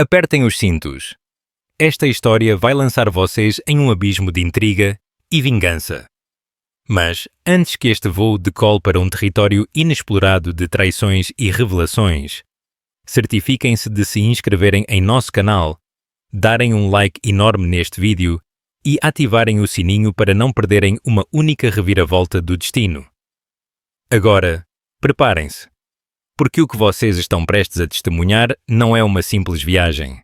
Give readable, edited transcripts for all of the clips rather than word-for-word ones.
Apertem os cintos. Esta história vai lançar vocês em um abismo de intriga e vingança. Mas, antes que este voo decole para um território inexplorado de traições e revelações, certifiquem-se de se inscreverem em nosso canal, darem um like enorme neste vídeo e ativarem o sininho para não perderem uma única reviravolta do destino. Agora, preparem-se, porque o que vocês estão prestes a testemunhar não é uma simples viagem.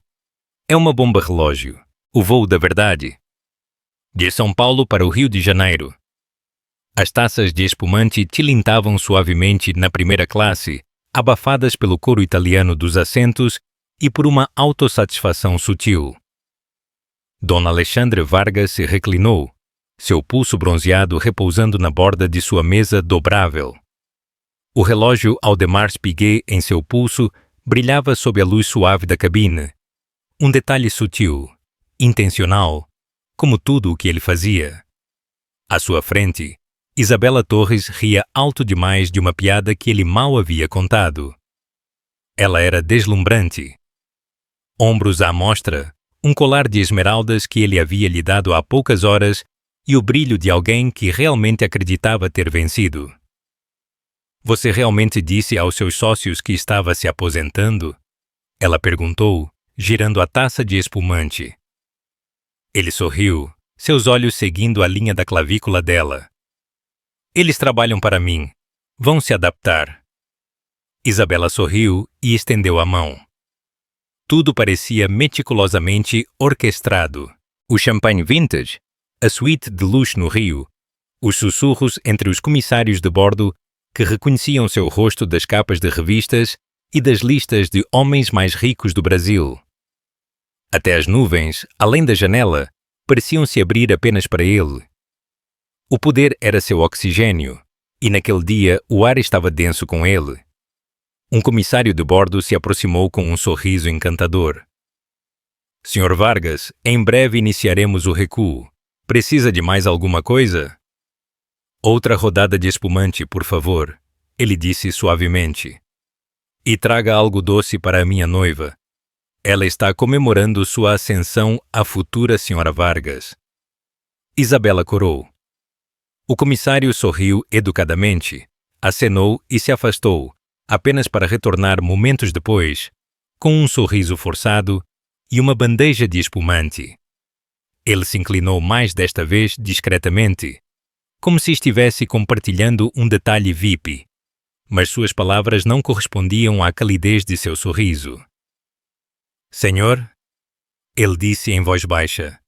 É uma bomba relógio, o voo da verdade. De São Paulo para o Rio de Janeiro. As taças de espumante tilintavam suavemente na primeira classe, abafadas pelo coro italiano dos assentos e por uma autossatisfação sutil. Dona Alexandre Vargas se reclinou, seu pulso bronzeado repousando na borda de sua mesa dobrável. O relógio Audemars Piguet em seu pulso brilhava sob a luz suave da cabine. Um detalhe sutil, intencional, como tudo o que ele fazia. À sua frente, Isabela Torres ria alto demais de uma piada que ele mal havia contado. Ela era deslumbrante. Ombros à mostra, um colar de esmeraldas que ele havia lhe dado há poucas horas e o brilho de alguém que realmente acreditava ter vencido. Você realmente disse aos seus sócios que estava se aposentando? Ela perguntou, girando a taça de espumante. Ele sorriu, seus olhos seguindo a linha da clavícula dela. Eles trabalham para mim. Vão se adaptar. Isabela sorriu e estendeu a mão. Tudo parecia meticulosamente orquestrado. O champanhe vintage, a suíte de luxo no Rio, os sussurros entre os comissários de bordo que reconheciam seu rosto das capas de revistas e das listas de homens mais ricos do Brasil. Até as nuvens, além da janela, pareciam se abrir apenas para ele. O poder era seu oxigênio, e naquele dia o ar estava denso com ele. Um comissário de bordo se aproximou com um sorriso encantador. Sr. Vargas, em breve iniciaremos o recuo. Precisa de mais alguma coisa? Outra rodada de espumante, por favor, ele disse suavemente. E traga algo doce para a minha noiva. Ela está comemorando sua ascensão à futura Sra. Vargas. Isabela corou. O comissário sorriu educadamente, acenou e se afastou, apenas para retornar momentos depois, com um sorriso forçado e uma bandeja de espumante. Ele se inclinou mais desta vez discretamente, como se estivesse compartilhando um detalhe VIP, mas suas palavras não correspondiam à calidez de seu sorriso. Senhor, ele disse em voz baixa.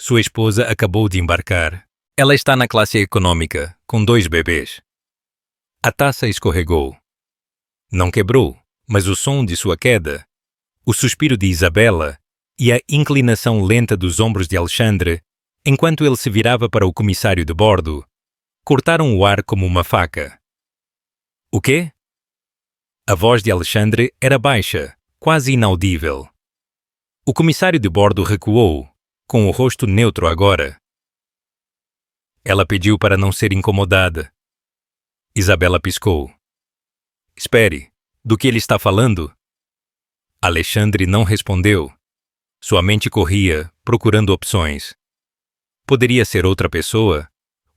Sua esposa acabou de embarcar. Ela está na classe econômica, com 2 bebês. A taça escorregou. Não quebrou, mas o som de sua queda, o suspiro de Isabela e a inclinação lenta dos ombros de Alexandre, enquanto ele se virava para o comissário de bordo, cortaram o ar como uma faca. O quê? A voz de Alexandre era baixa, quase inaudível. O comissário de bordo recuou, com o rosto neutro agora. Ela pediu para não ser incomodada. Isabela piscou. Espere, do que ele está falando? Alexandre não respondeu. Sua mente corria, procurando opções. Poderia ser outra pessoa?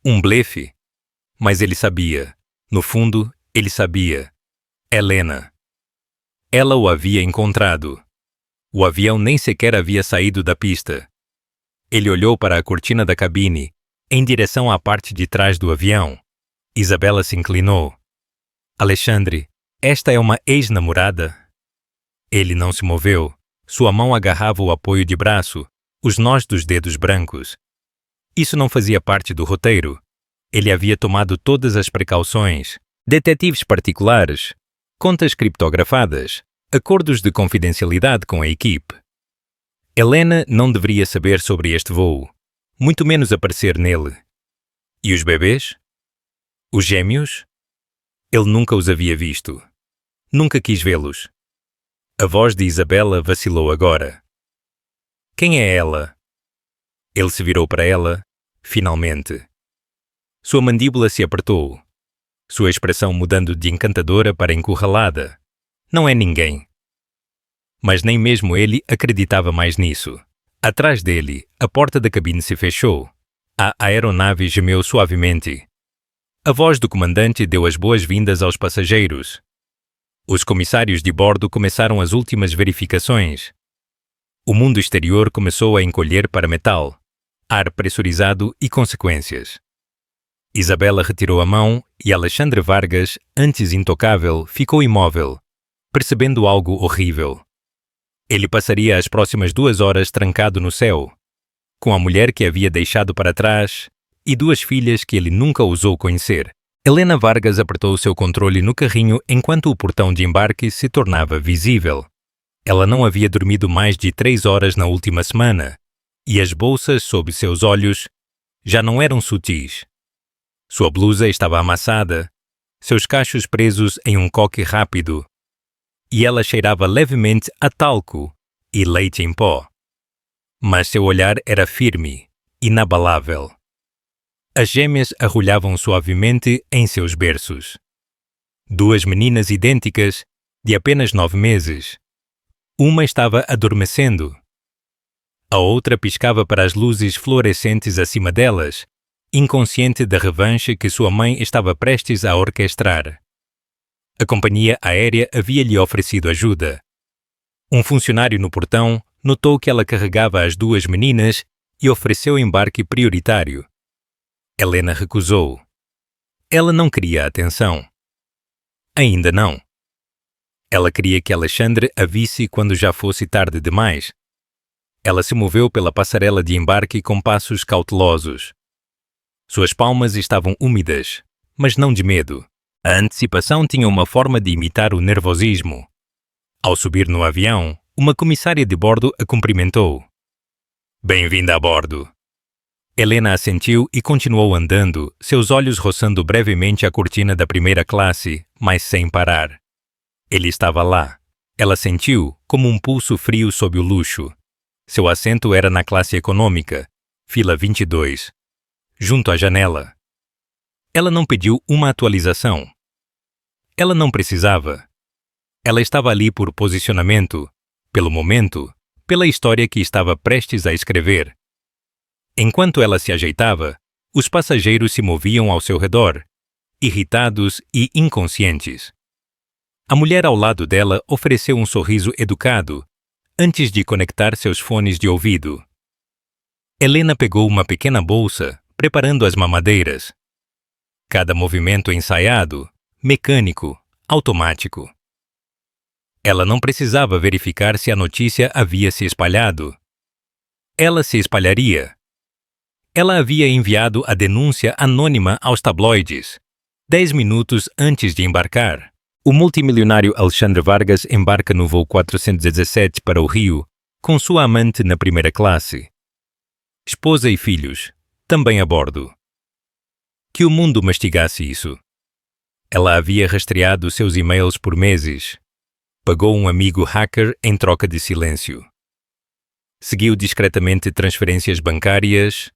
Um blefe? Mas ele sabia. No fundo, ele sabia. Helena. Ela o havia encontrado. O avião nem sequer havia saído da pista. Ele olhou para a cortina da cabine, em direção à parte de trás do avião. Isabela se inclinou. Alexandre, esta é uma ex-namorada? Ele não se moveu. Sua mão agarrava o apoio de braço, os nós dos dedos brancos. Isso não fazia parte do roteiro. Ele havia tomado todas as precauções. Detetives particulares, contas criptografadas, acordos de confidencialidade com a equipe. Helena não deveria saber sobre este voo, muito menos aparecer nele. E os bebês? Os gêmeos? Ele nunca os havia visto. Nunca quis vê-los. A voz de Isabela vacilou agora. Quem é ela? Ele se virou para ela, finalmente. Sua mandíbula se apertou, sua expressão mudando de encantadora para encurralada. Não é ninguém. Mas nem mesmo ele acreditava mais nisso. Atrás dele, a porta da cabine se fechou. A aeronave gemeu suavemente. A voz do comandante deu as boas-vindas aos passageiros. Os comissários de bordo começaram as últimas verificações. O mundo exterior começou a encolher para metal, ar pressurizado e consequências. Isabela retirou a mão e Alexandre Vargas, antes intocável, ficou imóvel, percebendo algo horrível. Ele passaria as próximas 2 horas trancado no céu, com a mulher que havia deixado para trás e 2 filhas que ele nunca ousou conhecer. Helena Vargas apertou seu controle no carrinho enquanto o portão de embarque se tornava visível. Ela não havia dormido mais de 3 horas na última semana, e as bolsas sob seus olhos já não eram sutis. Sua blusa estava amassada, seus cachos presos em um coque rápido, e ela cheirava levemente a talco e leite em pó. Mas seu olhar era firme, inabalável. As gêmeas arrulhavam suavemente em seus berços. 2 meninas idênticas, de apenas 9 meses. Uma estava adormecendo. A outra piscava para as luzes fluorescentes acima delas, inconsciente da revanche que sua mãe estava prestes a orquestrar. A companhia aérea havia-lhe oferecido ajuda. Um funcionário no portão notou que ela carregava as 2 meninas e ofereceu embarque prioritário. Helena recusou. Ela não queria atenção. Ainda não. Ela queria que Alexandre a visse quando já fosse tarde demais. Ela se moveu pela passarela de embarque com passos cautelosos. Suas palmas estavam úmidas, mas não de medo. A antecipação tinha uma forma de imitar o nervosismo. Ao subir no avião, uma comissária de bordo a cumprimentou. Bem-vinda a bordo. Helena assentiu e continuou andando, seus olhos roçando brevemente a cortina da primeira classe, mas sem parar. Ele estava lá. Ela sentiu como um pulso frio sob o luxo. Seu assento era na classe econômica, fila 22, junto à janela. Ela não pediu uma atualização. Ela não precisava. Ela estava ali por posicionamento, pelo momento, pela história que estava prestes a escrever. Enquanto ela se ajeitava, os passageiros se moviam ao seu redor, irritados e inconscientes. A mulher ao lado dela ofereceu um sorriso educado, antes de conectar seus fones de ouvido. Helena pegou uma pequena bolsa, preparando as mamadeiras. Cada movimento ensaiado, mecânico, automático. Ela não precisava verificar se a notícia havia se espalhado. Ela se espalharia. Ela havia enviado a denúncia anônima aos tabloides, 10 minutos antes de embarcar. O multimilionário Alexandre Vargas embarca no voo 417 para o Rio, com sua amante na primeira classe. Esposa e filhos, também a bordo. Que o mundo mastigasse isso. Ela havia rastreado seus e-mails por meses. Pagou um amigo hacker em troca de silêncio. Seguiu discretamente transferências bancárias,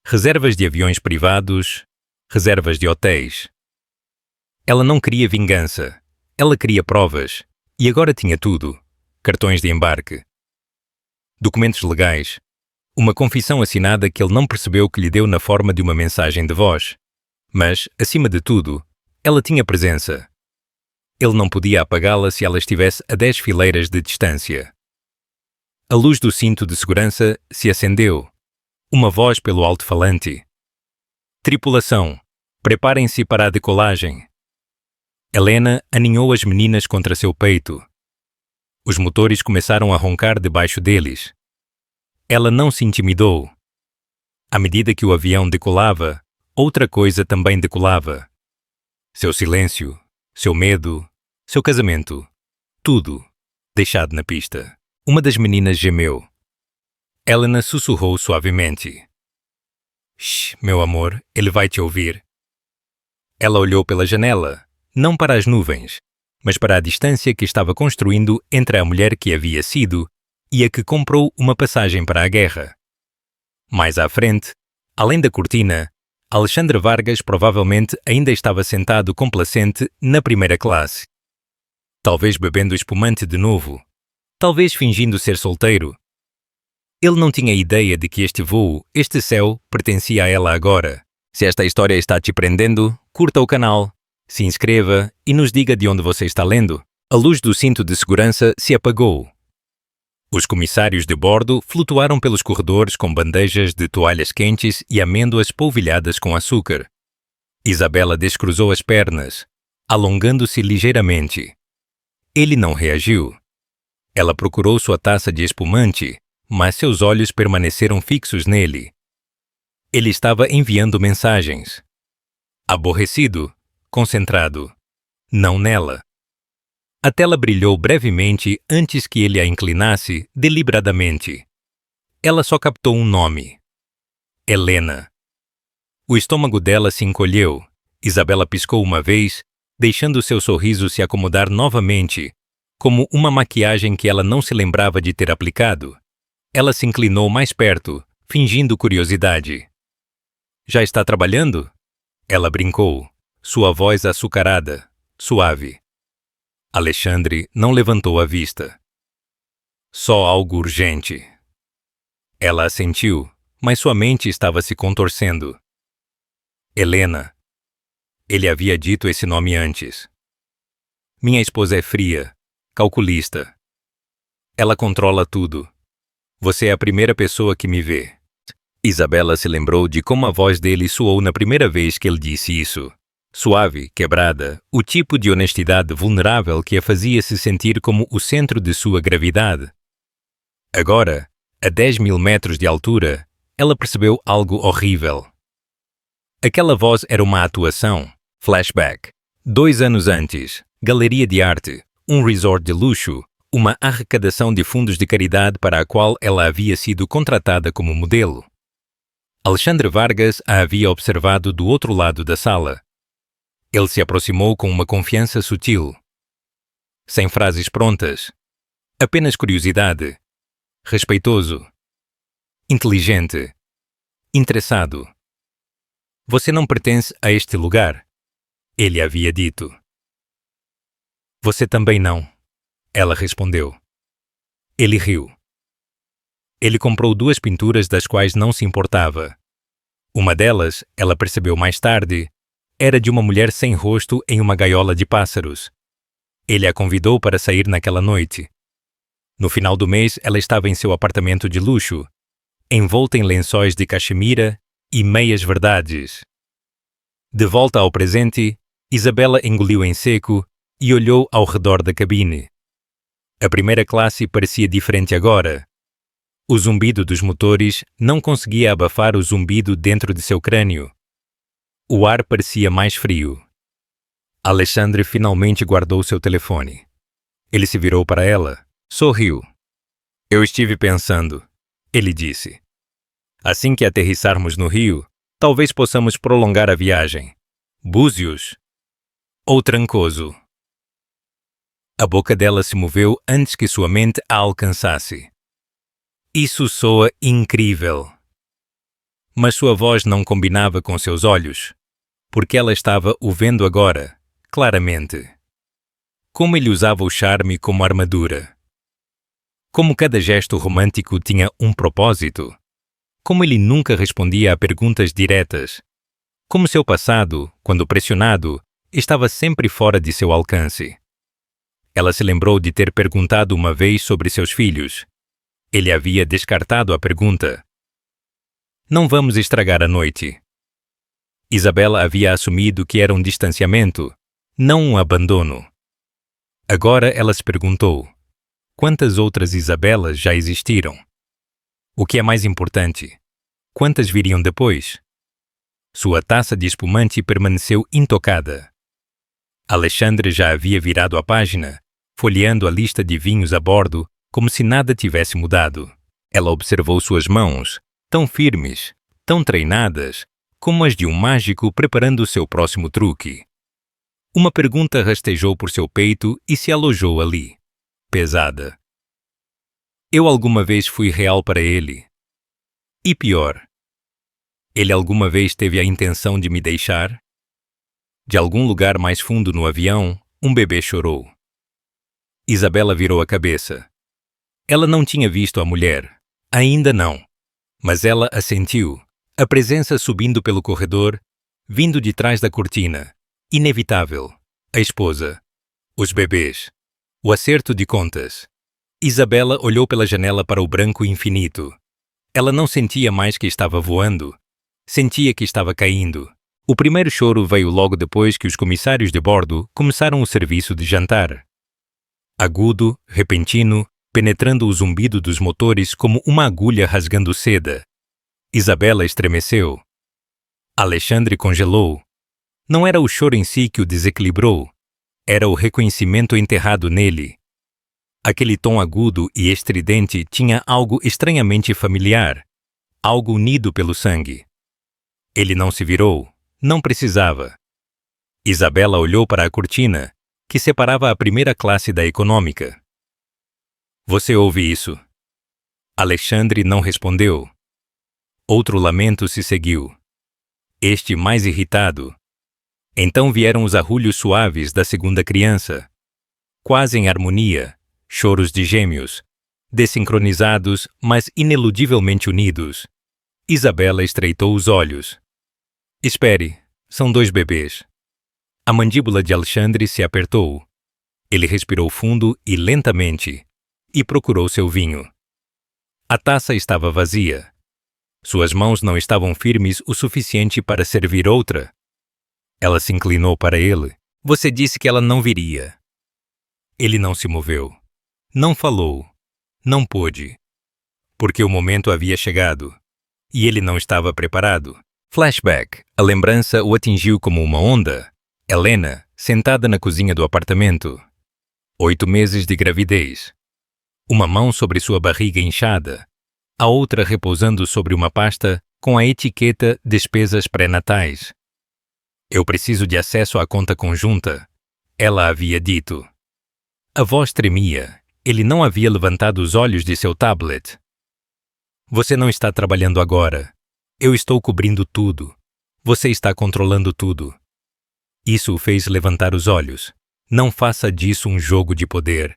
reservas de aviões privados, reservas de hotéis. Ela não queria vingança. Ela queria provas. E agora tinha tudo. Cartões de embarque. Documentos legais. Uma confissão assinada que ele não percebeu que lhe deu na forma de uma mensagem de voz. Mas, acima de tudo, ela tinha presença. Ele não podia apagá-la se ela estivesse a 10 fileiras de distância. A luz do cinto de segurança se acendeu. Uma voz pelo alto-falante. Tripulação, preparem-se para a decolagem. Helena aninhou as meninas contra seu peito. Os motores começaram a roncar debaixo deles. Ela não se intimidou. À medida que o avião decolava, outra coisa também decolava. Seu silêncio, seu medo, seu casamento, tudo, deixado na pista. Uma das meninas gemeu. Helena sussurrou suavemente. Shh, meu amor, ele vai te ouvir. Ela olhou pela janela, não para as nuvens, mas para a distância que estava construindo entre a mulher que havia sido e a que comprou uma passagem para a guerra. Mais à frente, além da cortina, Alexandre Vargas provavelmente ainda estava sentado complacente na primeira classe. Talvez bebendo espumante de novo. talvez fingindo ser solteiro. Ele não tinha ideia de que este voo, este céu, pertencia a ela agora. Se esta história está te prendendo, curta o canal, se inscreva e nos diga de onde você está lendo. A luz do cinto de segurança se apagou. Os comissários de bordo flutuaram pelos corredores com bandejas de toalhas quentes e amêndoas polvilhadas com açúcar. Isabela descruzou as pernas, alongando-se ligeiramente. Ele não reagiu. Ela procurou sua taça de espumante, mas seus olhos permaneceram fixos nele. Ele estava enviando mensagens. Aborrecido, concentrado. Não nela. A tela brilhou brevemente antes que ele a inclinasse deliberadamente. Ela só captou um nome. Helena. O estômago dela se encolheu. Isabela piscou uma vez, deixando seu sorriso se acomodar novamente, como uma maquiagem que ela não se lembrava de ter aplicado. Ela se inclinou mais perto, fingindo curiosidade. Já está trabalhando? Ela brincou, sua voz açucarada, suave. Alexandre não levantou a vista. Só algo urgente. Ela assentiu, mas sua mente estava se contorcendo. Helena. Ele havia dito esse nome antes. Minha esposa é fria, calculista. Ela controla tudo. Você é a primeira pessoa que me vê. Isabela se lembrou de como a voz dele soou na primeira vez que ele disse isso. Suave, quebrada, o tipo de honestidade vulnerável que a fazia se sentir como o centro de sua gravidade. Agora, a 10.000 metros de altura, ela percebeu algo horrível. Aquela voz era uma atuação, flashback. 2 anos antes, galeria de arte, um resort de luxo, uma arrecadação de fundos de caridade para a qual ela havia sido contratada como modelo. Alexandre Vargas a havia observado do outro lado da sala. Ele se aproximou com uma confiança sutil. Sem frases prontas. Apenas curiosidade. Respeitoso. Inteligente. Interessado. Você não pertence a este lugar, ele havia dito. Você também não, ela respondeu. Ele riu. Ele comprou 2 pinturas das quais não se importava. Uma delas, ela percebeu mais tarde, era de uma mulher sem rosto em uma gaiola de pássaros. Ele a convidou para sair naquela noite. No final do mês, ela estava em seu apartamento de luxo, envolta em lençóis de cachemira e meias-verdades. De volta ao presente, Isabela engoliu em seco e olhou ao redor da cabine. A primeira classe parecia diferente agora. O zumbido dos motores não conseguia abafar o zumbido dentro de seu crânio. O ar parecia mais frio. Alexandre finalmente guardou seu telefone. Ele se virou para ela, sorriu. Eu estive pensando, ele disse. Assim que aterrissarmos no Rio, talvez possamos prolongar a viagem. Búzios ou Trancoso. A boca dela se moveu antes que sua mente a alcançasse. Isso soa incrível. Mas sua voz não combinava com seus olhos, porque ela estava o vendo agora, claramente. Como ele usava o charme como armadura. Como cada gesto romântico tinha um propósito. Como ele nunca respondia a perguntas diretas. Como seu passado, quando pressionado, estava sempre fora de seu alcance. Ela se lembrou de ter perguntado uma vez sobre seus filhos. Ele havia descartado a pergunta. Não vamos estragar a noite. Isabela havia assumido que era um distanciamento, não um abandono. Agora ela se perguntou: quantas outras Isabelas já existiram? O que é mais importante? Quantas viriam depois? Sua taça de espumante permaneceu intocada. Alexandre já havia virado a página, folheando a lista de vinhos a bordo, como se nada tivesse mudado. Ela observou suas mãos, tão firmes, tão treinadas, como as de um mágico preparando seu próximo truque. Uma pergunta rastejou por seu peito e se alojou ali, pesada. Eu alguma vez fui real para ele? E pior, ele alguma vez teve a intenção de me deixar? De algum lugar mais fundo no avião, um bebê chorou. Isabela virou a cabeça. Ela não tinha visto a mulher. Ainda não. Mas ela a sentiu. A presença subindo pelo corredor, vindo de trás da cortina. Inevitável. A esposa. Os bebês. O acerto de contas. Isabela olhou pela janela para o branco infinito. Ela não sentia mais que estava voando. Sentia que estava caindo. O primeiro choro veio logo depois que os comissários de bordo começaram o serviço de jantar. Agudo, repentino, penetrando o zumbido dos motores como uma agulha rasgando seda. Isabela estremeceu. Alexandre congelou. Não era o choro em si que o desequilibrou. Era o reconhecimento enterrado nele. Aquele tom agudo e estridente tinha algo estranhamente familiar, algo unido pelo sangue. Ele não se virou, não precisava. Isabela olhou para a cortina, que separava a primeira classe da econômica. Você ouve isso? Alexandre não respondeu. Outro lamento se seguiu. Este mais irritado. Então vieram os arrulhos suaves da segunda criança. Quase em harmonia. Choros de gêmeos, desincronizados, mas ineludivelmente unidos. Isabela estreitou os olhos. Espere, são 2 bebês. A mandíbula de Alexandre se apertou. Ele respirou fundo e lentamente, e procurou seu vinho. A taça estava vazia. Suas mãos não estavam firmes o suficiente para servir outra. Ela se inclinou para ele. Você disse que ela não viria. Ele não se moveu. Não falou. Não pôde. Porque o momento havia chegado. E ele não estava preparado. Flashback. A lembrança o atingiu como uma onda. Helena, sentada na cozinha do apartamento. 8 meses de gravidez. Uma mão sobre sua barriga inchada. A outra repousando sobre uma pasta com a etiqueta Despesas Pré-Natais. Eu preciso de acesso à conta conjunta. Ela havia dito. A voz tremia. Ele não havia levantado os olhos de seu tablet. Você não está trabalhando agora. Eu estou cobrindo tudo. Você está controlando tudo. Isso o fez levantar os olhos. Não faça disso um jogo de poder.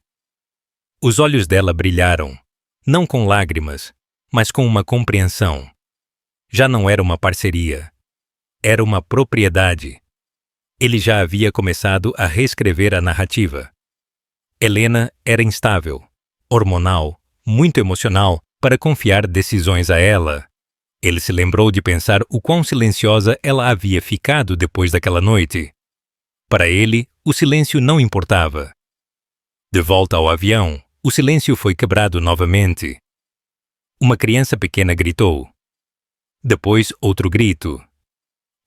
Os olhos dela brilharam, não com lágrimas, mas com uma compreensão. Já não era uma parceria. Era uma propriedade. Ele já havia começado a reescrever a narrativa. Helena era instável, hormonal, muito emocional para confiar decisões a ela. Ele se lembrou de pensar o quão silenciosa ela havia ficado depois daquela noite. Para ele, o silêncio não importava. De volta ao avião, o silêncio foi quebrado novamente. Uma criança pequena gritou. Depois, outro grito.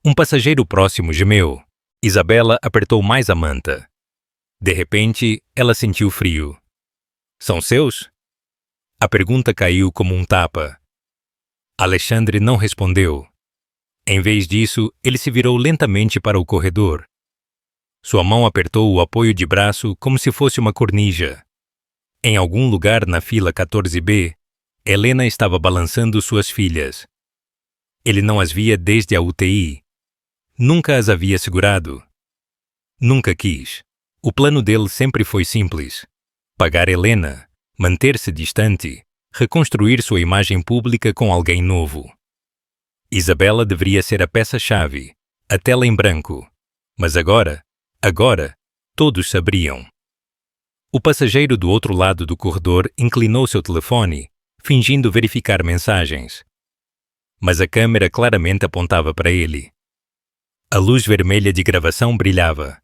Um passageiro próximo gemeu. Isabela apertou mais a manta. De repente, ela sentiu frio. São seus? A pergunta caiu como um tapa. Alexandre não respondeu. Em vez disso, ele se virou lentamente para o corredor. Sua mão apertou o apoio de braço como se fosse uma cornija. Em algum lugar na fila 14B, Helena estava balançando suas filhas. Ele não as via desde a UTI. Nunca as havia segurado. Nunca quis. O plano dele sempre foi simples. Pagar Helena, manter-se distante, reconstruir sua imagem pública com alguém novo. Isabela deveria ser a peça-chave, a tela em branco. Mas agora, todos sabiam. O passageiro do outro lado do corredor inclinou seu telefone, fingindo verificar mensagens. Mas a câmera claramente apontava para ele. A luz vermelha de gravação brilhava.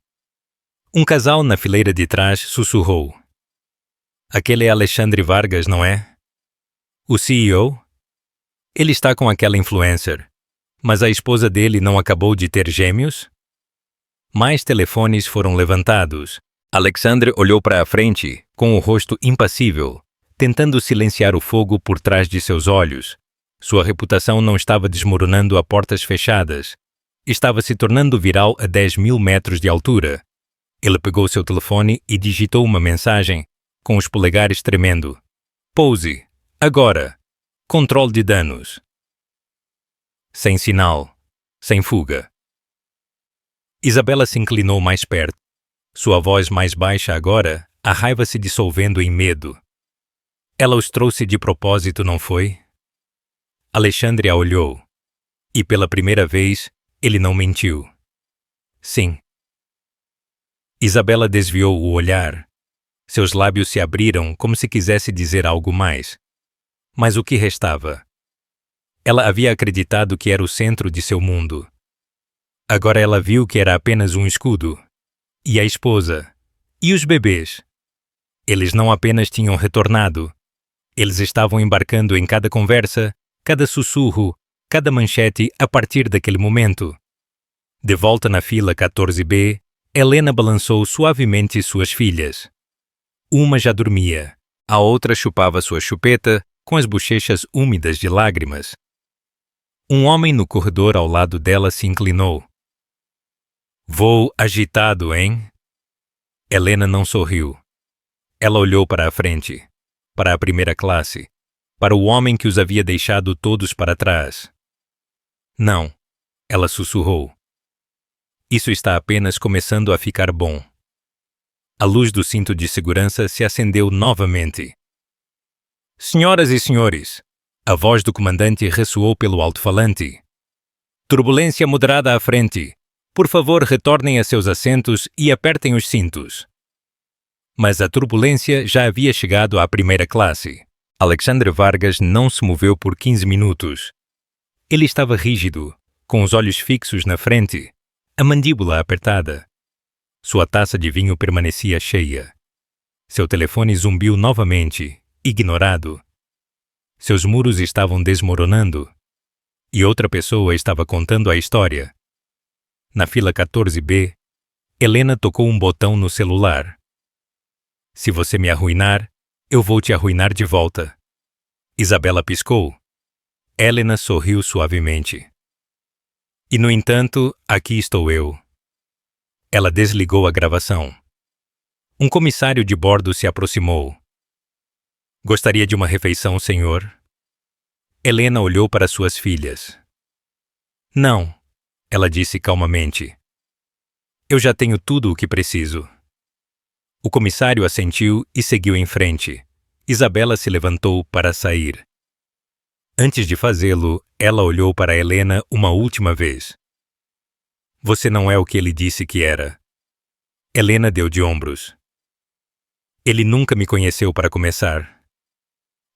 Um casal na fileira de trás sussurrou. Aquele é Alexandre Vargas, não é? O CEO? Ele está com aquela influencer. Mas a esposa dele não acabou de ter gêmeos? Mais telefones foram levantados. Alexandre olhou para a frente, com o rosto impassível, tentando silenciar o fogo por trás de seus olhos. Sua reputação não estava desmoronando a portas fechadas. Estava se tornando viral a 10.000 metros de altura. Ele pegou seu telefone e digitou uma mensagem, com os polegares tremendo. Pouse. Agora. Controle de danos. Sem sinal. Sem fuga. Isabela se inclinou mais perto. Sua voz mais baixa agora, a raiva se dissolvendo em medo. Ela os trouxe de propósito, não foi? Alexandre a olhou. E pela primeira vez, ele não mentiu. Sim. Isabela desviou o olhar. Seus lábios se abriram como se quisesse dizer algo mais. Mas o que restava? Ela havia acreditado que era o centro de seu mundo. Agora ela viu que era apenas um escudo. E a esposa? E os bebês? Eles não apenas tinham retornado. Eles estavam embarcando em cada conversa, cada sussurro, cada manchete a partir daquele momento. De volta na fila 14B, Helena balançou suavemente suas filhas. Uma já dormia, a outra chupava sua chupeta com as bochechas úmidas de lágrimas. Um homem no corredor ao lado dela se inclinou. Voo agitado, hein? Helena não sorriu. Ela olhou para a frente, para a primeira classe, para o homem que os havia deixado todos para trás. Não, ela sussurrou. Isso está apenas começando a ficar bom. A luz do cinto de segurança se acendeu novamente. Senhoras e senhores, a voz do comandante ressoou pelo alto-falante. Turbulência moderada à frente. Por favor, retornem a seus assentos e apertem os cintos. Mas a turbulência já havia chegado à primeira classe. Alexandre Vargas não se moveu por 15 minutos. Ele estava rígido, com os olhos fixos na frente, a mandíbula apertada. Sua taça de vinho permanecia cheia. Seu telefone zumbiu novamente, ignorado. Seus muros estavam desmoronando. E outra pessoa estava contando a história. Na fila 14B, Helena tocou um botão no celular. Se você me arruinar, eu vou te arruinar de volta. Isabela piscou. Helena sorriu suavemente. E, no entanto, aqui estou eu. Ela desligou a gravação. Um comissário de bordo se aproximou. Gostaria de uma refeição, senhor? Helena olhou para suas filhas. Não, ela disse calmamente. Eu já tenho tudo o que preciso. O comissário assentiu e seguiu em frente. Isabela se levantou para sair. Antes de fazê-lo, ela olhou para Helena uma última vez. Você não é o que ele disse que era. Helena deu de ombros. Ele nunca me conheceu para começar.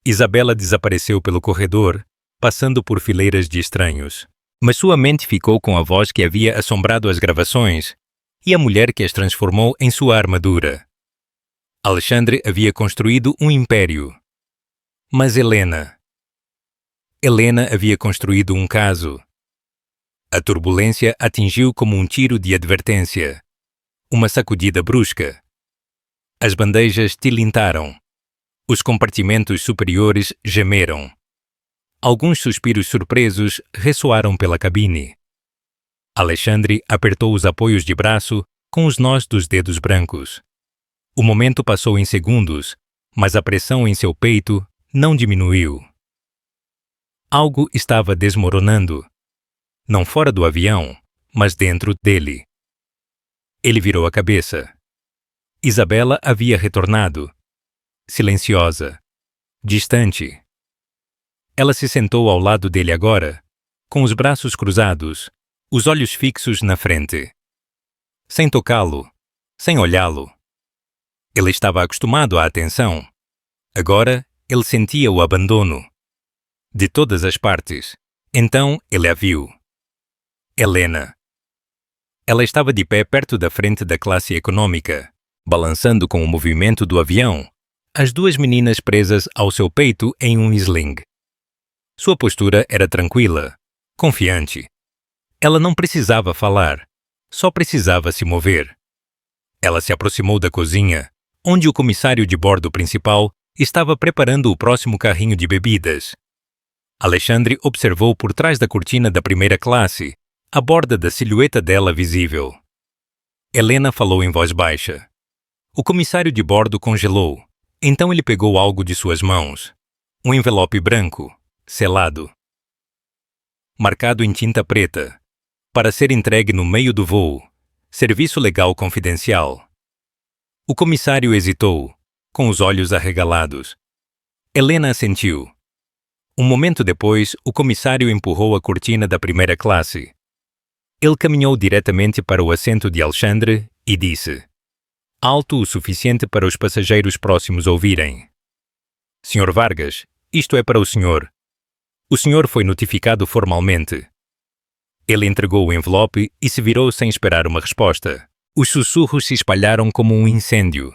Isabela desapareceu pelo corredor, passando por fileiras de estranhos. Mas sua mente ficou com a voz que havia assombrado as gravações e a mulher que as transformou em sua armadura. Alexandre havia construído um império. Mas Helena havia construído um caso. A turbulência atingiu como um tiro de advertência. Uma sacudida brusca. As bandejas tilintaram. Os compartimentos superiores gemeram. Alguns suspiros surpresos ressoaram pela cabine. Alexandre apertou os apoios de braço com os nós dos dedos brancos. O momento passou em segundos, mas a pressão em seu peito não diminuiu. Algo estava desmoronando. Não fora do avião, mas dentro dele. Ele virou a cabeça. Isabela havia retornado. Silenciosa. Distante. Ela se sentou ao lado dele agora, com os braços cruzados, os olhos fixos na frente. Sem tocá-lo, sem olhá-lo. Ele estava acostumado à atenção. Agora, ele sentia o abandono. De todas as partes. Então, ele a viu. Helena. Ela estava de pé perto da frente da classe econômica, balançando com o movimento do avião, as duas meninas presas ao seu peito em um sling. Sua postura era tranquila, confiante. Ela não precisava falar, só precisava se mover. Ela se aproximou da cozinha, onde o comissário de bordo principal estava preparando o próximo carrinho de bebidas. Alexandre observou por trás da cortina da primeira classe, a borda da silhueta dela visível. Helena falou em voz baixa. O comissário de bordo congelou. Então ele pegou algo de suas mãos. Um envelope branco, selado. Marcado em tinta preta. Para ser entregue no meio do voo. Serviço legal confidencial. O comissário hesitou, com os olhos arregalados. Helena assentiu. Um momento depois, o comissário empurrou a cortina da primeira classe. Ele caminhou diretamente para o assento de Alexandre e disse, alto o suficiente para os passageiros próximos ouvirem. Sr. Vargas, isto é para o senhor. O senhor foi notificado formalmente. Ele entregou o envelope e se virou sem esperar uma resposta. Os sussurros se espalharam como um incêndio.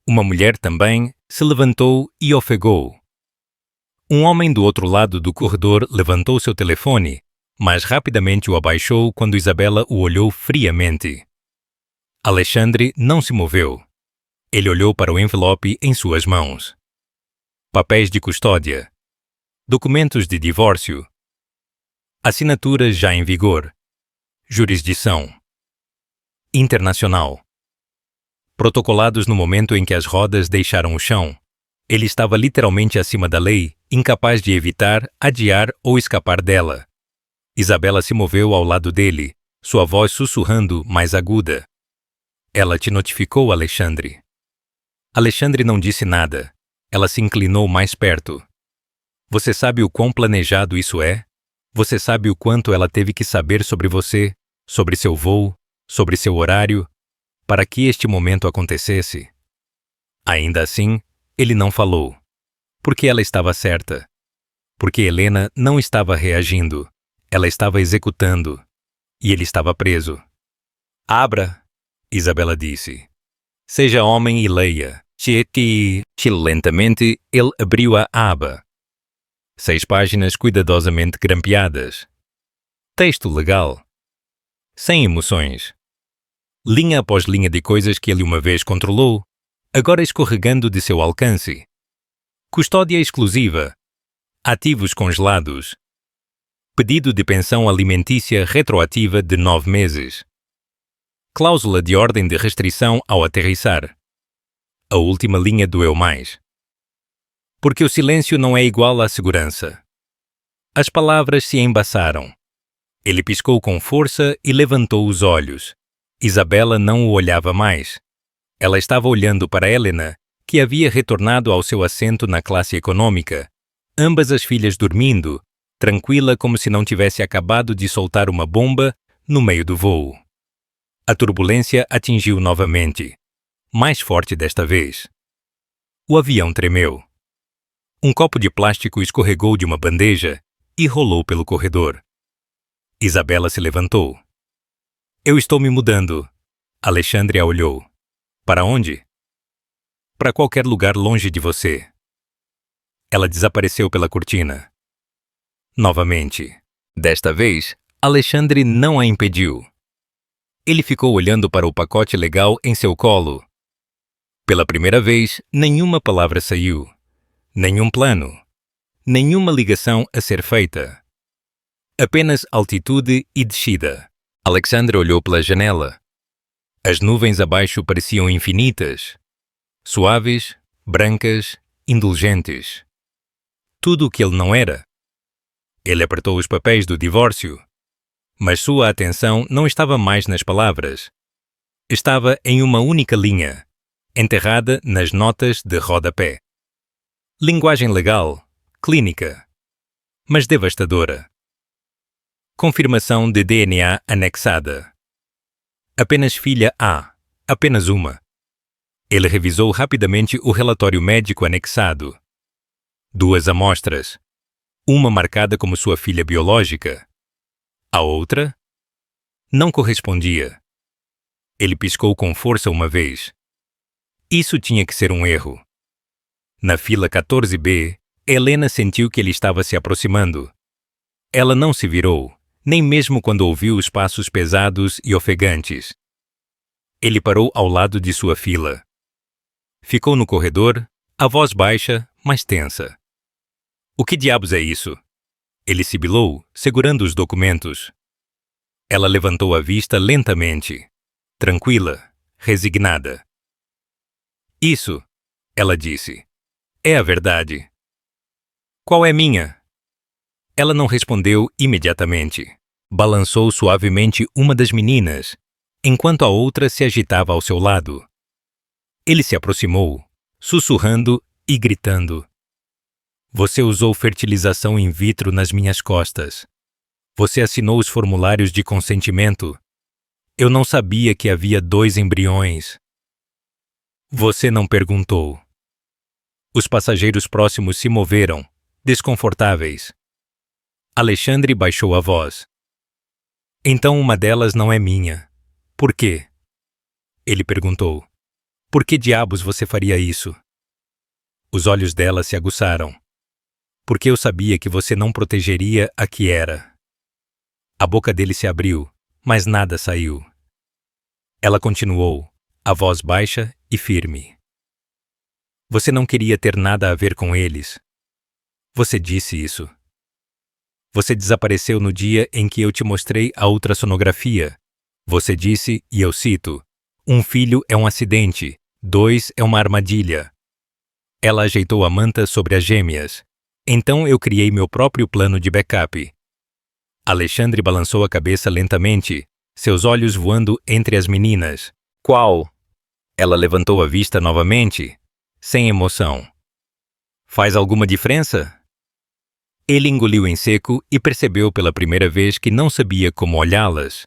Uma mulher também se levantou e ofegou. Um homem do outro lado do corredor levantou seu telefone, mas rapidamente o abaixou quando Isabela o olhou friamente. Alexandre não se moveu. Ele olhou para o envelope em suas mãos. Papéis de custódia. Documentos de divórcio. Assinaturas já em vigor. Jurisdição. Internacional. Protocolados no momento em que as rodas deixaram o chão. Ele estava literalmente acima da lei, incapaz de evitar, adiar ou escapar dela. Isabela se moveu ao lado dele, sua voz sussurrando, mais aguda. Ela te notificou, Alexandre. Alexandre não disse nada. Ela se inclinou mais perto. Você sabe o quão planejado isso é? Você sabe o quanto ela teve que saber sobre você, sobre seu voo, sobre seu horário, para que este momento acontecesse? Ainda assim, ele não falou. Porque ela estava certa. Porque Helena não estava reagindo. Ela estava executando. E ele estava preso. Abra, Isabela disse. Seja homem e leia. Lentamente, ele abriu a aba. 6 páginas cuidadosamente grampeadas. Texto legal. Sem emoções. Linha após linha de coisas que ele uma vez controlou, agora escorregando de seu alcance. Custódia exclusiva. Ativos congelados. Pedido de pensão alimentícia retroativa de 9 meses. Cláusula de ordem de restrição ao aterrissar. A última linha doeu mais. Porque o silêncio não é igual à segurança. As palavras se embaçaram. Ele piscou com força e levantou os olhos. Isabela não o olhava mais. Ela estava olhando para Helena, que havia retornado ao seu assento na classe econômica, ambas as filhas dormindo, tranquila como se não tivesse acabado de soltar uma bomba no meio do voo. A turbulência atingiu novamente, mais forte desta vez. O avião tremeu. Um copo de plástico escorregou de uma bandeja e rolou pelo corredor. Isabela se levantou. Eu estou me mudando. Alexandre a olhou. Para onde? Para qualquer lugar longe de você. Ela desapareceu pela cortina. Novamente. Desta vez, Alexandre não a impediu. Ele ficou olhando para o pacote legal em seu colo. Pela primeira vez, nenhuma palavra saiu. Nenhum plano. Nenhuma ligação a ser feita. Apenas altitude e descida. Alexandre olhou pela janela. As nuvens abaixo pareciam infinitas. Suaves, brancas, indulgentes. Tudo o que ele não era. Ele apertou os papéis do divórcio. Mas sua atenção não estava mais nas palavras. Estava em uma única linha, enterrada nas notas de rodapé. Linguagem legal, clínica, mas devastadora. Confirmação de DNA anexada. Apenas filha A, apenas uma. Ele revisou rapidamente o relatório médico anexado. 2 amostras. Uma marcada como sua filha biológica. A outra? Não correspondia. Ele piscou com força uma vez. Isso tinha que ser um erro. Na fila 14B, Helena sentiu que ele estava se aproximando. Ela não se virou, nem mesmo quando ouviu os passos pesados e ofegantes. Ele parou ao lado de sua fila. Ficou no corredor, a voz baixa, mas tensa. O que diabos é isso? Ele sibilou, segurando os documentos. Ela levantou a vista lentamente, tranquila, resignada. Isso, ela disse, é a verdade. Qual é minha? Ela não respondeu imediatamente. Balançou suavemente uma das meninas, enquanto a outra se agitava ao seu lado. Ele se aproximou, sussurrando e gritando. Você usou fertilização in vitro nas minhas costas. Você assinou os formulários de consentimento. Eu não sabia que havia 2 embriões. Você não perguntou. Os passageiros próximos se moveram, desconfortáveis. Alexandre baixou a voz. Então uma delas não é minha. Por quê? Ele perguntou. Por que diabos você faria isso? Os olhos dela se aguçaram. Porque eu sabia que você não protegeria a que era. A boca dele se abriu, mas nada saiu. Ela continuou, a voz baixa e firme. Você não queria ter nada a ver com eles. Você disse isso. Você desapareceu no dia em que eu te mostrei a ultrassonografia. Você disse, e eu cito, 1 filho é um acidente, 2 é uma armadilha. Ela ajeitou a manta sobre as gêmeas. Então eu criei meu próprio plano de backup. Alexandre balançou a cabeça lentamente, seus olhos voando entre as meninas. Qual? Ela levantou a vista novamente, sem emoção. Faz alguma diferença? Ele engoliu em seco e percebeu pela primeira vez que não sabia como olhá-las.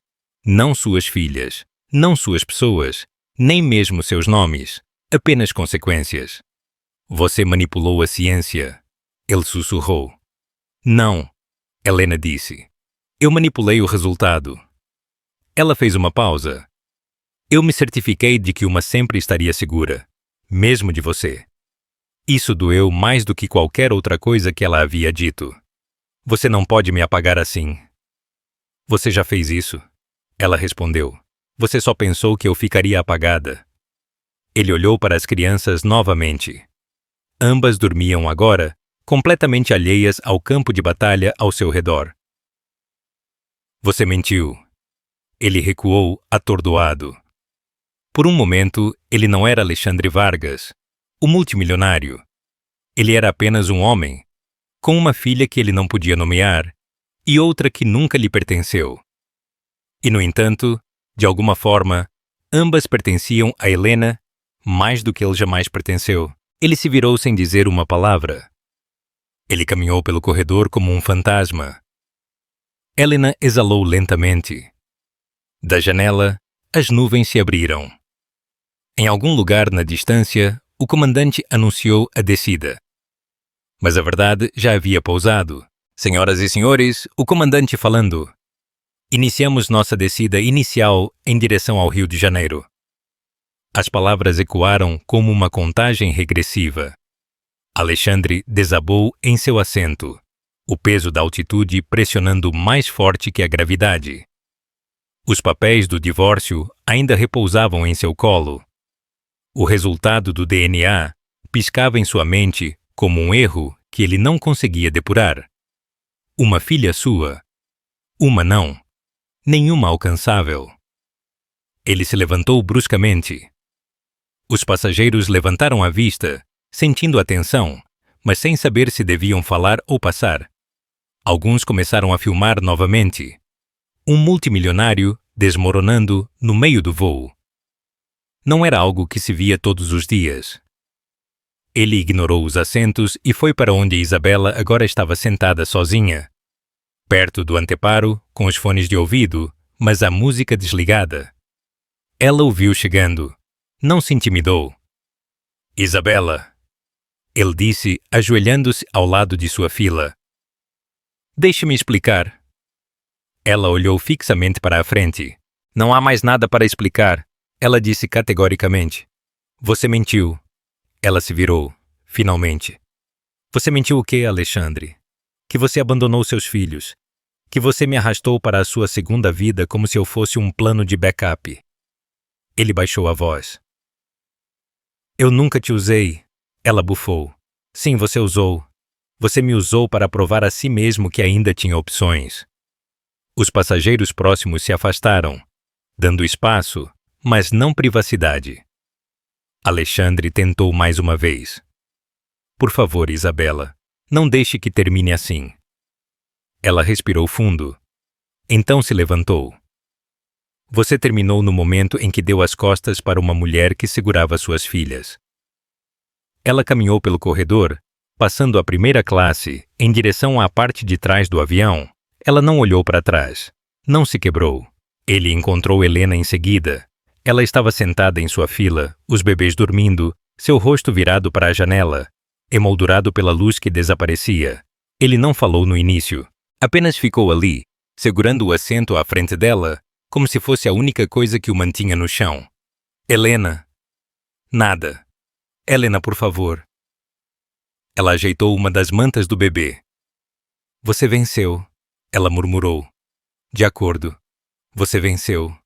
Não suas filhas, não suas pessoas, nem mesmo seus nomes, apenas consequências. Você manipulou a ciência. Ele sussurrou. Não, Helena disse. Eu manipulei o resultado. Ela fez uma pausa. Eu me certifiquei de que uma sempre estaria segura, mesmo de você. Isso doeu mais do que qualquer outra coisa que ela havia dito. Você não pode me apagar assim. Você já fez isso? Ela respondeu. Você só pensou que eu ficaria apagada. Ele olhou para as crianças novamente. Ambas dormiam agora, completamente alheias ao campo de batalha ao seu redor. Você mentiu. Ele recuou, atordoado. Por um momento, ele não era Alexandre Vargas, o multimilionário. Ele era apenas um homem, com uma filha que ele não podia nomear e outra que nunca lhe pertenceu. E, no entanto, de alguma forma, ambas pertenciam a Helena mais do que ele jamais pertenceu. Ele se virou sem dizer uma palavra. Ele caminhou pelo corredor como um fantasma. Helena exalou lentamente. Da janela, as nuvens se abriram. Em algum lugar na distância, o comandante anunciou a descida. Mas a verdade já havia pousado. Senhoras e senhores, o comandante falando. Iniciamos nossa descida inicial em direção ao Rio de Janeiro. As palavras ecoaram como uma contagem regressiva. Alexandre desabou em seu assento, o peso da altitude pressionando mais forte que a gravidade. Os papéis do divórcio ainda repousavam em seu colo. O resultado do DNA piscava em sua mente como um erro que ele não conseguia depurar. Uma filha sua. Uma não. Nenhuma alcançável. Ele se levantou bruscamente. Os passageiros levantaram a vista, sentindo a tensão, mas sem saber se deviam falar ou passar. Alguns começaram a filmar novamente. Um multimilionário desmoronando no meio do voo. Não era algo que se via todos os dias. Ele ignorou os assentos e foi para onde Isabela agora estava sentada sozinha, perto do anteparo, com os fones de ouvido, mas a música desligada. Ela o viu chegando. Não se intimidou. Isabela, ele disse, ajoelhando-se ao lado de sua fila. Deixe-me explicar. Ela olhou fixamente para a frente. Não há mais nada para explicar, ela disse categoricamente. Você mentiu. Ela se virou, finalmente. Você mentiu o quê, Alexandre? Que você abandonou seus filhos. Que você me arrastou para a sua segunda vida como se eu fosse um plano de backup. Ele baixou a voz. Eu nunca te usei, ela bufou. Sim, você usou. Você me usou para provar a si mesmo que ainda tinha opções. Os passageiros próximos se afastaram, dando espaço, mas não privacidade. Alexandre tentou mais uma vez. Por favor, Isabela, não deixe que termine assim. Ela respirou fundo. Então se levantou. Você terminou no momento em que deu as costas para uma mulher que segurava suas filhas. Ela caminhou pelo corredor, Passando a primeira classe em direção à parte de trás do avião, ela não olhou para trás. Não se quebrou. Ele encontrou Helena em seguida. Ela estava sentada em sua fila, os bebês dormindo, seu rosto virado para a janela, emoldurado pela luz que desaparecia. Ele não falou no início. Apenas ficou ali, segurando o assento à frente dela, como se fosse a única coisa que o mantinha no chão. Helena. Nada. Helena, por favor. Ela ajeitou uma das mantas do bebê. Você venceu, ela murmurou. De acordo. Você venceu.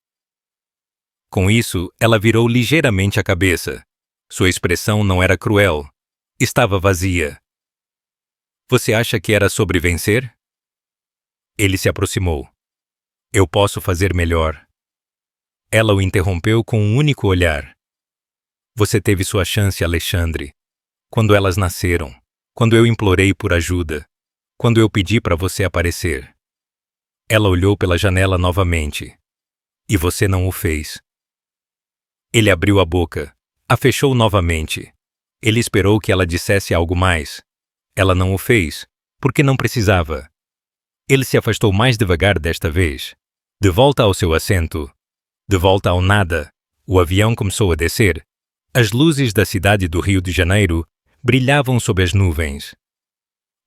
Com isso, ela virou ligeiramente a cabeça. Sua expressão não era cruel. Estava vazia. Você acha que era sobre vencer? Ele se aproximou. Eu posso fazer melhor. Ela o interrompeu com um único olhar. Você teve sua chance, Alexandre. Quando elas nasceram. Quando eu implorei por ajuda. Quando eu pedi para você aparecer. Ela olhou pela janela novamente. E você não o fez. Ele abriu a boca. A fechou novamente. Ele esperou que ela dissesse algo mais. Ela não o fez, porque não precisava. Ele se afastou mais devagar desta vez. De volta ao seu assento. De volta ao nada. O avião começou a descer. As luzes da cidade do Rio de Janeiro brilhavam sob as nuvens.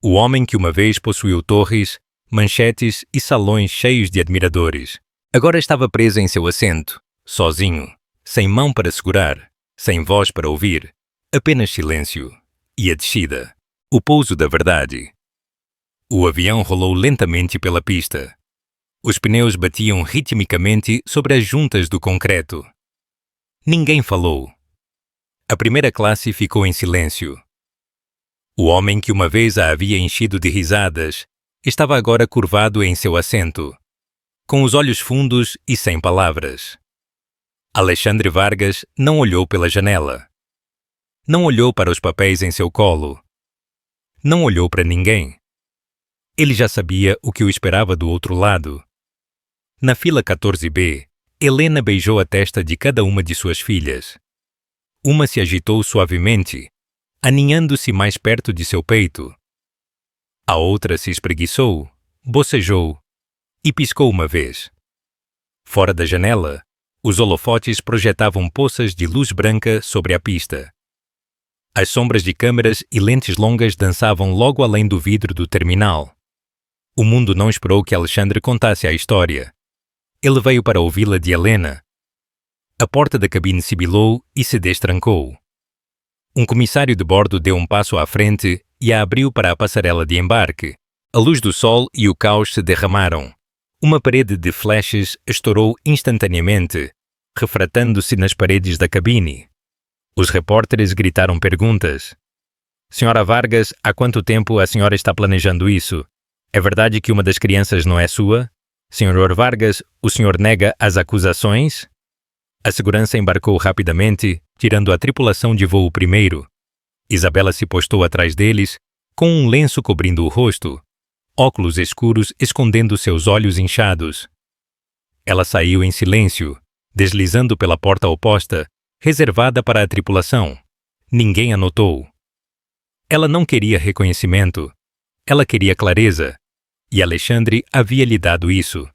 O homem que uma vez possuiu torres, manchetes e salões cheios de admiradores, agora estava preso em seu assento, sozinho, sem mão para segurar, sem voz para ouvir, apenas silêncio. E a descida. O pouso da verdade. O avião rolou lentamente pela pista. Os pneus batiam ritmicamente sobre as juntas do concreto. Ninguém falou. A primeira classe ficou em silêncio. O homem que uma vez a havia enchido de risadas estava agora curvado em seu assento, com os olhos fundos e sem palavras. Alexandre Vargas não olhou pela janela. Não olhou para os papéis em seu colo. Não olhou para ninguém. Ele já sabia o que o esperava do outro lado. Na fila 14B, Helena beijou a testa de cada uma de suas filhas. Uma se agitou suavemente, aninhando-se mais perto de seu peito. A outra se espreguiçou, bocejou e piscou uma vez. Fora da janela, os holofotes projetavam poças de luz branca sobre a pista. As sombras de câmeras e lentes longas dançavam logo além do vidro do terminal. O mundo não esperou que Alexandre contasse a história. Ele veio para ouvi-la de Helena. A porta da cabine sibilou e se destrancou. Um comissário de bordo deu um passo à frente e a abriu para a passarela de embarque. A luz do sol e o caos se derramaram. Uma parede de flashes estourou instantaneamente, refratando-se nas paredes da cabine. Os repórteres gritaram perguntas. Senhora Vargas, há quanto tempo a senhora está planejando isso? É verdade que uma das crianças não é sua? Senhor Vargas, o senhor nega as acusações? A segurança embarcou rapidamente, tirando a tripulação de voo primeiro. Isabela se postou atrás deles, com um lenço cobrindo o rosto, óculos escuros escondendo seus olhos inchados. Ela saiu em silêncio, deslizando pela porta oposta, reservada para a tripulação. Ninguém a notou. Ela não queria reconhecimento. Ela queria clareza. E Alexandre havia lhe dado isso.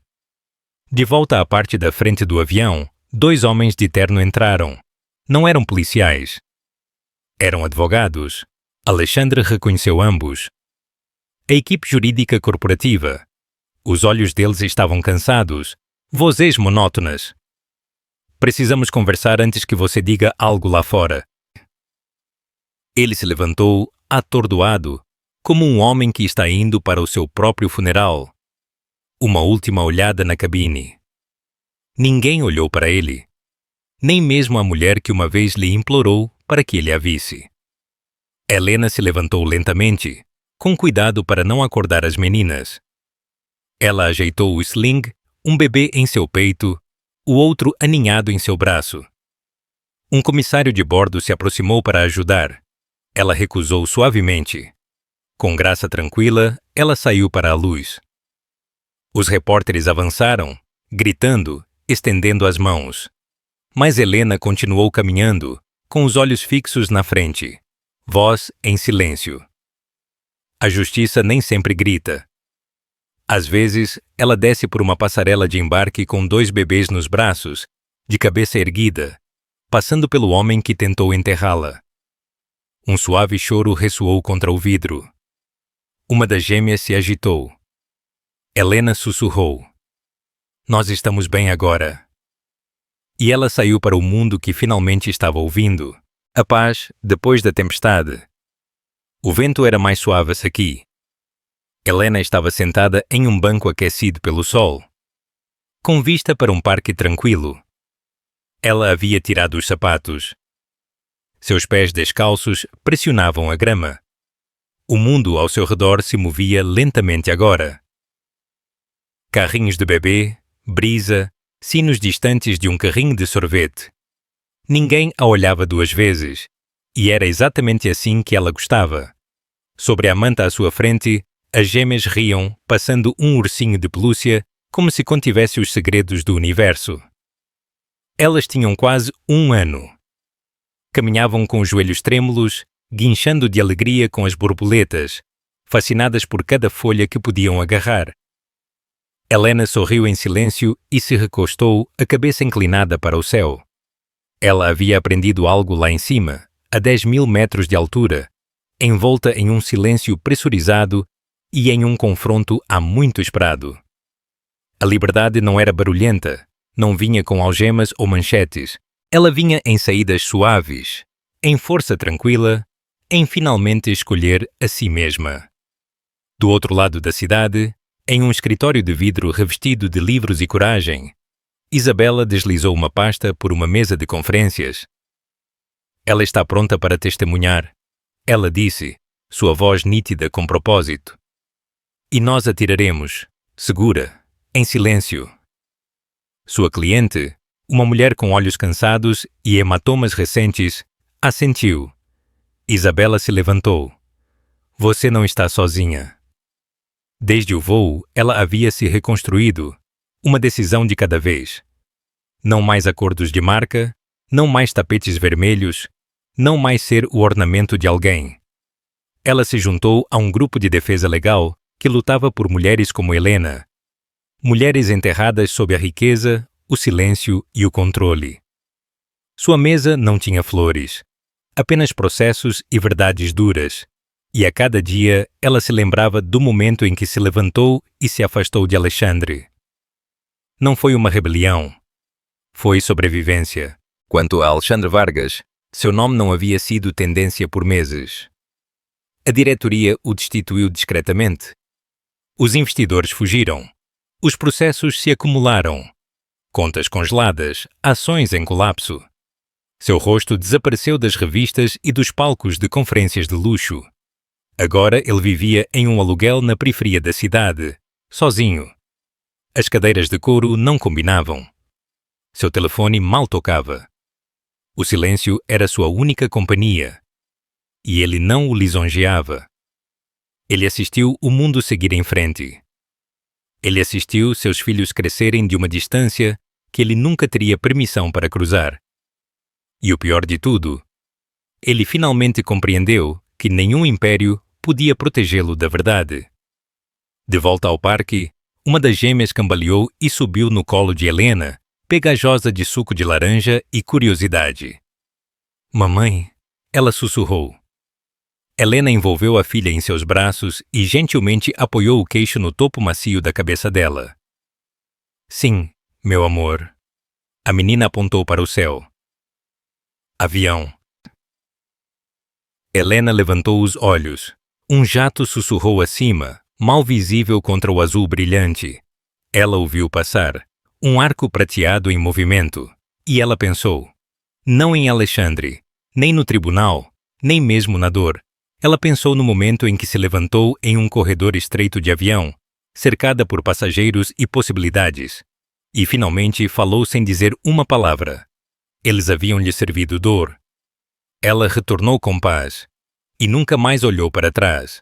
De volta à parte da frente do avião, 2 homens de terno entraram. Não eram policiais. Eram advogados. Alexandre reconheceu ambos. A equipe jurídica corporativa. Os olhos deles estavam cansados, vozes monótonas. Precisamos conversar antes que você diga algo lá fora. Ele se levantou, atordoado, como um homem que está indo para o seu próprio funeral. Uma última olhada na cabine. Ninguém olhou para ele. Nem mesmo a mulher que uma vez lhe implorou para que ele a visse. Helena se levantou lentamente, com cuidado para não acordar as meninas. Ela ajeitou o sling, um bebê em seu peito, o outro aninhado em seu braço. Um comissário de bordo se aproximou para ajudar. Ela recusou suavemente. Com graça tranquila, ela saiu para a luz. Os repórteres avançaram, gritando, estendendo as mãos. Mas Helena continuou caminhando, com os olhos fixos na frente, voz em silêncio. A justiça nem sempre grita. Às vezes, ela desce por uma passarela de embarque com 2 bebês nos braços, de cabeça erguida, passando pelo homem que tentou enterrá-la. Um suave choro ressoou contra o vidro. Uma das gêmeas se agitou. Helena sussurrou: "Nós estamos bem agora." E ela saiu para o mundo que finalmente estava ouvindo. A paz depois da tempestade. O vento era mais suave aqui. Helena estava sentada em um banco aquecido pelo sol, com vista para um parque tranquilo. Ela havia tirado os sapatos. Seus pés descalços pressionavam a grama. O mundo ao seu redor se movia lentamente agora. Carrinhos de bebê, brisa, sinos distantes de um carrinho de sorvete. Ninguém a olhava 2 vezes, e era exatamente assim que ela gostava. Sobre a manta à sua frente, as gêmeas riam, passando um ursinho de pelúcia como se contivesse os segredos do universo. Elas tinham quase 1 ano. Caminhavam com os joelhos trêmulos, guinchando de alegria com as borboletas, fascinadas por cada folha que podiam agarrar. Helena sorriu em silêncio e se recostou, a cabeça inclinada para o céu. Ela havia aprendido algo lá em cima, a 10.000 metros de altura, envolta em um silêncio pressurizado e em um confronto há muito esperado. A liberdade não era barulhenta, não vinha com algemas ou manchetes. Ela vinha em saídas suaves, em força tranquila, em finalmente escolher a si mesma. Do outro lado da cidade, em um escritório de vidro revestido de livros e coragem, Isabela deslizou uma pasta por uma mesa de conferências. "Ela está pronta para testemunhar", ela disse, sua voz nítida com propósito. "E nós a tiraremos, segura, em silêncio." Sua cliente, uma mulher com olhos cansados e hematomas recentes, assentiu. Isabela se levantou. "Você não está sozinha." Desde o voo, ela havia se reconstruído, uma decisão de cada vez. Não mais acordos de marca, não mais tapetes vermelhos, não mais ser o ornamento de alguém. Ela se juntou a um grupo de defesa legal que lutava por mulheres como Helena. Mulheres enterradas sob a riqueza, o silêncio e o controle. Sua mesa não tinha flores, apenas processos e verdades duras, e a cada dia ela se lembrava do momento em que se levantou e se afastou de Alexandre. Não foi uma rebelião, foi sobrevivência. Quanto a Alexandre Vargas, seu nome não havia sido tendência por meses. A diretoria o destituiu discretamente. Os investidores fugiram. Os processos se acumularam. Contas congeladas, ações em colapso. Seu rosto desapareceu das revistas e dos palcos de conferências de luxo. Agora ele vivia em um aluguel na periferia da cidade, sozinho. As cadeiras de couro não combinavam. Seu telefone mal tocava. O silêncio era sua única companhia. E ele não o lisonjeava. Ele assistiu o mundo seguir em frente. Ele assistiu seus filhos crescerem de uma distância que ele nunca teria permissão para cruzar. E o pior de tudo, ele finalmente compreendeu que nenhum império podia protegê-lo da verdade. De volta ao parque, uma das gêmeas cambaleou e subiu no colo de Helena, pegajosa de suco de laranja e curiosidade. "Mamãe", ela sussurrou. Helena envolveu a filha em seus braços e gentilmente apoiou o queixo no topo macio da cabeça dela. "Sim, meu amor." A menina apontou para o céu. "Avião." Helena levantou os olhos. Um jato sussurrou acima, mal visível contra o azul brilhante. Ela o viu passar, um arco prateado em movimento. E ela pensou, não em Alexandre, nem no tribunal, nem mesmo na dor. Ela pensou no momento em que se levantou em um corredor estreito de avião, cercada por passageiros e possibilidades. E finalmente falou sem dizer uma palavra. Eles haviam lhe servido dor. Ela retornou com paz e nunca mais olhou para trás.